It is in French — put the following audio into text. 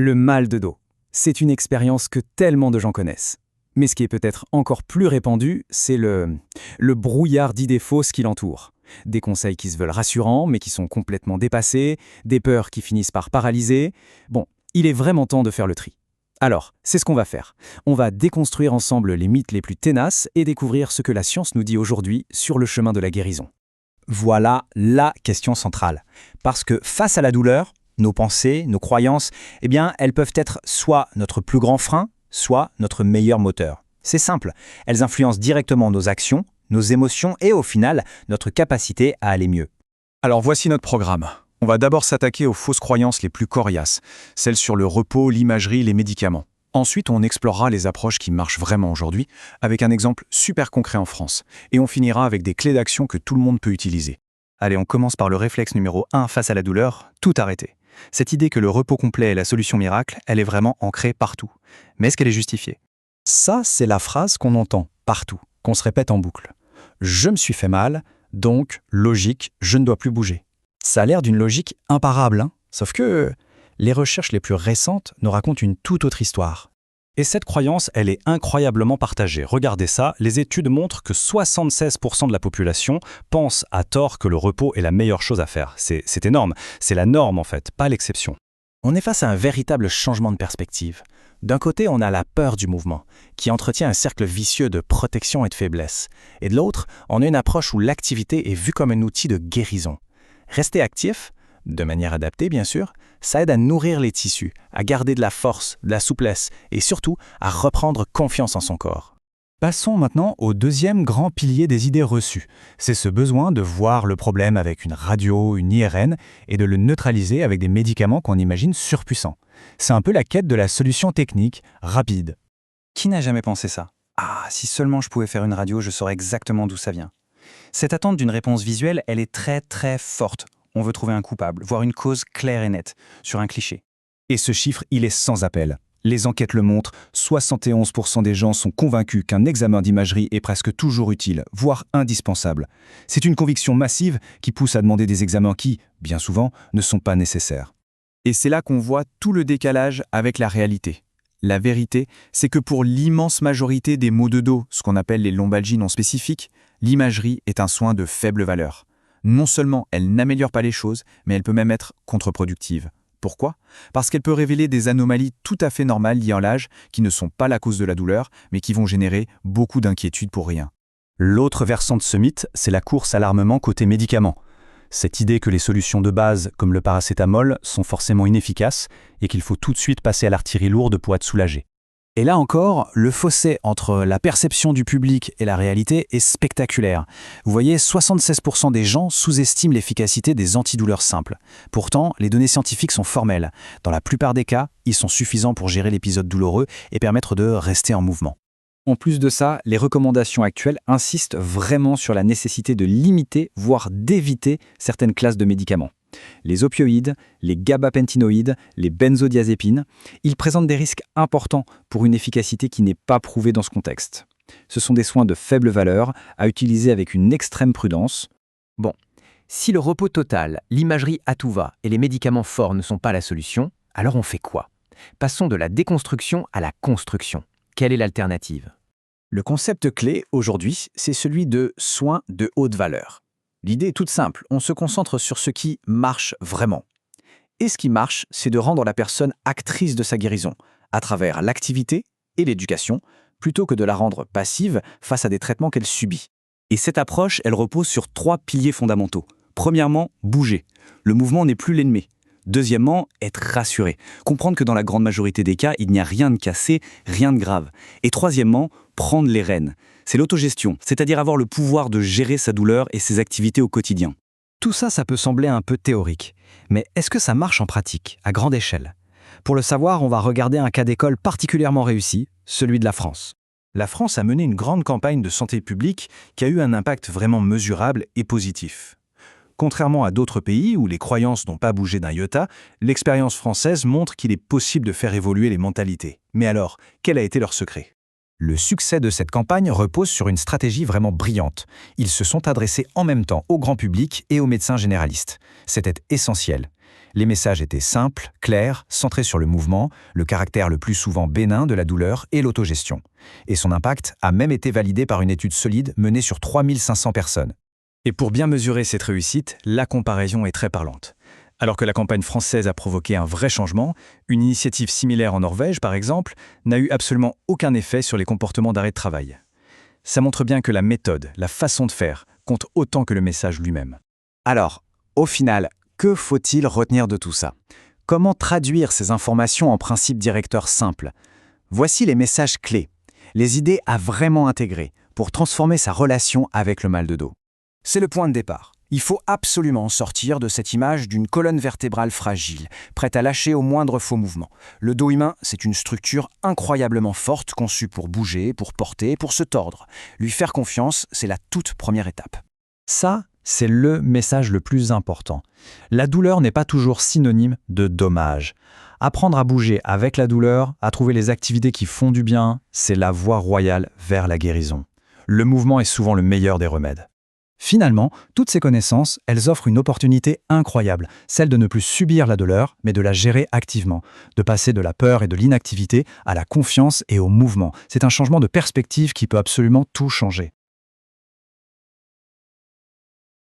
Le mal de dos. C'est une expérience que tellement de gens connaissent. Mais ce qui est peut-être encore plus répandu, c'est le brouillard d'idées fausses qui l'entoure. Des conseils qui se veulent rassurants, mais qui sont complètement dépassés, des peurs qui finissent par paralyser. Bon, il est vraiment temps de faire le tri. Alors, c'est ce qu'on va faire. On va déconstruire ensemble les mythes les plus tenaces et découvrir ce que la science nous dit aujourd'hui sur le chemin de la guérison. Voilà la question centrale. Parce que face à la douleur, nos pensées, nos croyances, elles peuvent être soit notre plus grand frein, soit notre meilleur moteur. C'est simple, elles influencent directement nos actions, nos émotions et au final, notre capacité à aller mieux. Alors voici notre programme. On va d'abord s'attaquer aux fausses croyances les plus coriaces, celles sur le repos, l'imagerie, les médicaments. Ensuite, on explorera les approches qui marchent vraiment aujourd'hui, avec un exemple super concret en France. Et on finira avec des clés d'action que tout le monde peut utiliser. Allez, on commence par le réflexe numéro 1 face à la douleur, tout arrêter. Cette idée que le repos complet est la solution miracle, elle est vraiment ancrée partout. Mais est-ce qu'elle est justifiée? Ça, c'est la phrase qu'on entend partout, qu'on se répète en boucle. Je me suis fait mal, donc, logique, je ne dois plus bouger. Ça a l'air d'une logique imparable, hein? Sauf que les recherches les plus récentes nous racontent une toute autre histoire. Et cette croyance, elle est incroyablement partagée. Regardez ça, les études montrent que 76% de la population pense à tort que le repos est la meilleure chose à faire. C'est énorme, c'est la norme en fait, pas l'exception. On est face à un véritable changement de perspective. D'un côté, on a la peur du mouvement, qui entretient un cercle vicieux de protection et de faiblesse. Et de l'autre, on a une approche où l'activité est vue comme un outil de guérison. Rester actif, de manière adaptée bien sûr, ça aide à nourrir les tissus, à garder de la force, de la souplesse et surtout à reprendre confiance en son corps. Passons maintenant au deuxième grand pilier des idées reçues. C'est ce besoin de voir le problème avec une radio, une IRN et de le neutraliser avec des médicaments qu'on imagine surpuissants. C'est un peu la quête de la solution technique, rapide. Qui n'a jamais pensé ça? Ah, si seulement je pouvais faire une radio, je saurais exactement d'où ça vient. Cette attente d'une réponse visuelle, elle est très très forte. On veut trouver un coupable, voir une cause claire et nette, sur un cliché. Et ce chiffre, il est sans appel. Les enquêtes le montrent, 71% des gens sont convaincus qu'un examen d'imagerie est presque toujours utile, voire indispensable. C'est une conviction massive qui pousse à demander des examens qui, bien souvent, ne sont pas nécessaires. Et c'est là qu'on voit tout le décalage avec la réalité. La vérité, c'est que pour l'immense majorité des maux de dos, ce qu'on appelle les lombalgies non spécifiques, l'imagerie est un soin de faible valeur. Non seulement elle n'améliore pas les choses, mais elle peut même être contre-productive. Pourquoi? Parce qu'elle peut révéler des anomalies tout à fait normales liées à l'âge, qui ne sont pas la cause de la douleur, mais qui vont générer beaucoup d'inquiétude pour rien. L'autre versant de ce mythe, c'est la course à l'armement côté médicaments. Cette idée que les solutions de base, comme le paracétamol, sont forcément inefficaces et qu'il faut tout de suite passer à l'artillerie lourde pour être soulagé. Et là encore, le fossé entre la perception du public et la réalité est spectaculaire. Vous voyez, 76% des gens sous-estiment l'efficacité des antidouleurs simples. Pourtant, les données scientifiques sont formelles. Dans la plupart des cas, ils sont suffisants pour gérer l'épisode douloureux et permettre de rester en mouvement. En plus de ça, les recommandations actuelles insistent vraiment sur la nécessité de limiter, voire d'éviter certaines classes de médicaments. Les opioïdes, les gabapentinoïdes, les benzodiazépines, ils présentent des risques importants pour une efficacité qui n'est pas prouvée dans ce contexte. Ce sont des soins de faible valeur à utiliser avec une extrême prudence. Bon, si le repos total, l'imagerie à tout va et les médicaments forts ne sont pas la solution, alors on fait quoi? Passons de la déconstruction à la construction. Quelle est l'alternative? Le concept clé aujourd'hui, c'est celui de soins de haute valeur. L'idée est toute simple, on se concentre sur ce qui marche vraiment. Et ce qui marche, c'est de rendre la personne actrice de sa guérison, à travers l'activité et l'éducation, plutôt que de la rendre passive face à des traitements qu'elle subit. Et cette approche, elle repose sur 3 piliers fondamentaux. Premièrement, bouger. Le mouvement n'est plus l'ennemi. Deuxièmement, être rassuré. Comprendre que dans la grande majorité des cas, il n'y a rien de cassé, rien de grave. Et troisièmement, prendre les rênes. C'est l'autogestion, c'est-à-dire avoir le pouvoir de gérer sa douleur et ses activités au quotidien. Tout ça, ça peut sembler un peu théorique. Mais est-ce que ça marche en pratique, à grande échelle? Pour le savoir, on va regarder un cas d'école particulièrement réussi, celui de la France. La France a mené une grande campagne de santé publique qui a eu un impact vraiment mesurable et positif. Contrairement à d'autres pays où les croyances n'ont pas bougé d'un iota, l'expérience française montre qu'il est possible de faire évoluer les mentalités. Mais alors, quel a été leur secret? Le succès de cette campagne repose sur une stratégie vraiment brillante. Ils se sont adressés en même temps au grand public et aux médecins généralistes. C'était essentiel. Les messages étaient simples, clairs, centrés sur le mouvement, le caractère le plus souvent bénin de la douleur et l'autogestion. Et son impact a même été validé par une étude solide menée sur 3500 personnes. Et pour bien mesurer cette réussite, la comparaison est très parlante. Alors que la campagne française a provoqué un vrai changement, une initiative similaire en Norvège, par exemple, n'a eu absolument aucun effet sur les comportements d'arrêt de travail. Ça montre bien que la méthode, la façon de faire, compte autant que le message lui-même. Alors, au final, que faut-il retenir de tout ça? Comment traduire ces informations en principes directeurs simples? Voici les messages clés, les idées à vraiment intégrer pour transformer sa relation avec le mal de dos. C'est le point de départ. Il faut absolument sortir de cette image d'une colonne vertébrale fragile, prête à lâcher au moindre faux mouvement. Le dos humain, c'est une structure incroyablement forte, conçue pour bouger, pour porter, pour se tordre. Lui faire confiance, c'est la toute première étape. Ça, c'est le message le plus important. La douleur n'est pas toujours synonyme de dommage. Apprendre à bouger avec la douleur, à trouver les activités qui font du bien, c'est la voie royale vers la guérison. Le mouvement est souvent le meilleur des remèdes. Finalement, toutes ces connaissances, elles offrent une opportunité incroyable, celle de ne plus subir la douleur, mais de la gérer activement, de passer de la peur et de l'inactivité à la confiance et au mouvement. C'est un changement de perspective qui peut absolument tout changer.